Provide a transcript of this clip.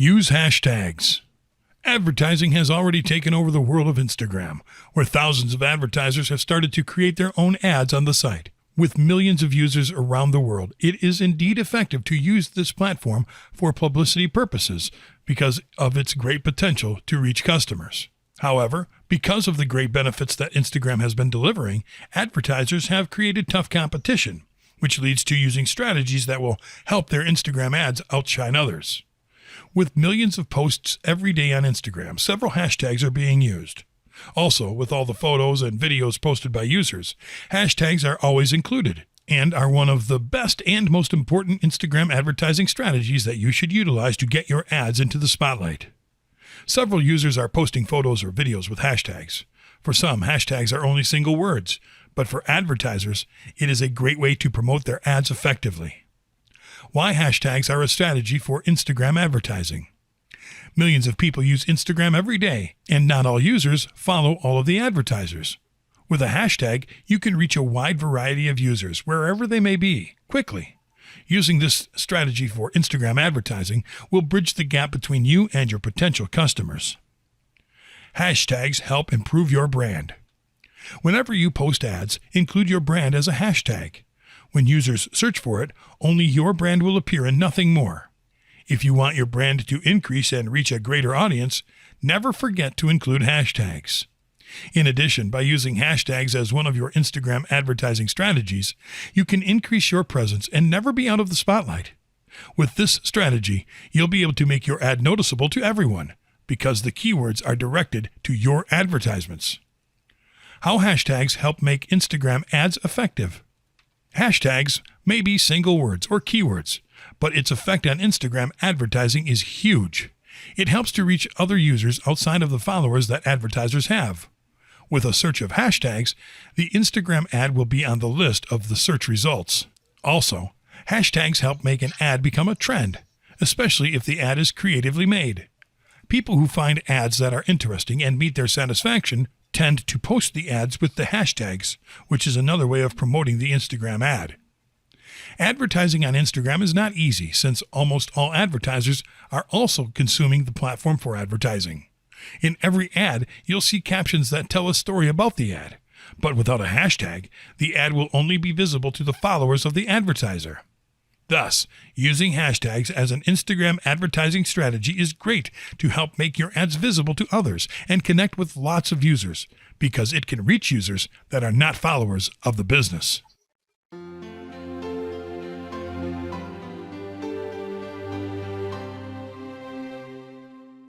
Use hashtags. Advertising has already taken over the world of Instagram, where thousands of advertisers have started to create their own ads on the site. With millions of users around the world, it is indeed effective to use this platform for publicity purposes because of its great potential to reach customers. However, because of the great benefits that Instagram has been delivering, advertisers have created tough competition, which leads to using strategies that will help their Instagram ads outshine others. With millions of posts every day on Instagram, several hashtags are being used. Also, with all the photos and videos posted by users, hashtags are always included and are one of the best and most important Instagram advertising strategies that you should utilize to get your ads into the spotlight. Several users are posting photos or videos with hashtags. For some, hashtags are only single words, but for advertisers, it is a great way to promote their ads effectively. Why hashtags are a strategy for Instagram advertising. Millions of people use Instagram every day, and not all users follow all of the advertisers. With a hashtag, you can reach a wide variety of users, wherever they may be, quickly. Using this strategy for Instagram advertising will bridge the gap between you and your potential customers. Hashtags help improve your brand. Whenever you post ads, include your brand as a hashtag. When users search for it, only your brand will appear and nothing more. If you want your brand to increase and reach a greater audience, never forget to include hashtags. In addition, by using hashtags as one of your Instagram advertising strategies, you can increase your presence and never be out of the spotlight. With this strategy, you'll be able to make your ad noticeable to everyone because the keywords are directed to your advertisements. How hashtags help make Instagram ads effective. Hashtags may be single words or keywords, but its effect on Instagram advertising is huge. It helps to reach other users outside of the followers that advertisers have. With a search of hashtags, the Instagram ad will be on the list of the search results. Also, hashtags help make an ad become a trend, especially if the ad is creatively made. People who find ads that are interesting and meet their satisfaction tend to post the ads with the hashtags, which is another way of promoting the Instagram ad. Advertising on Instagram is not easy since almost all advertisers are also consuming the platform for advertising. In every ad, you'll see captions that tell a story about the ad, but without a hashtag, the ad will only be visible to the followers of the advertiser. Thus, using hashtags as an Instagram advertising strategy is great to help make your ads visible to others and connect with lots of users, because it can reach users that are not followers of the business.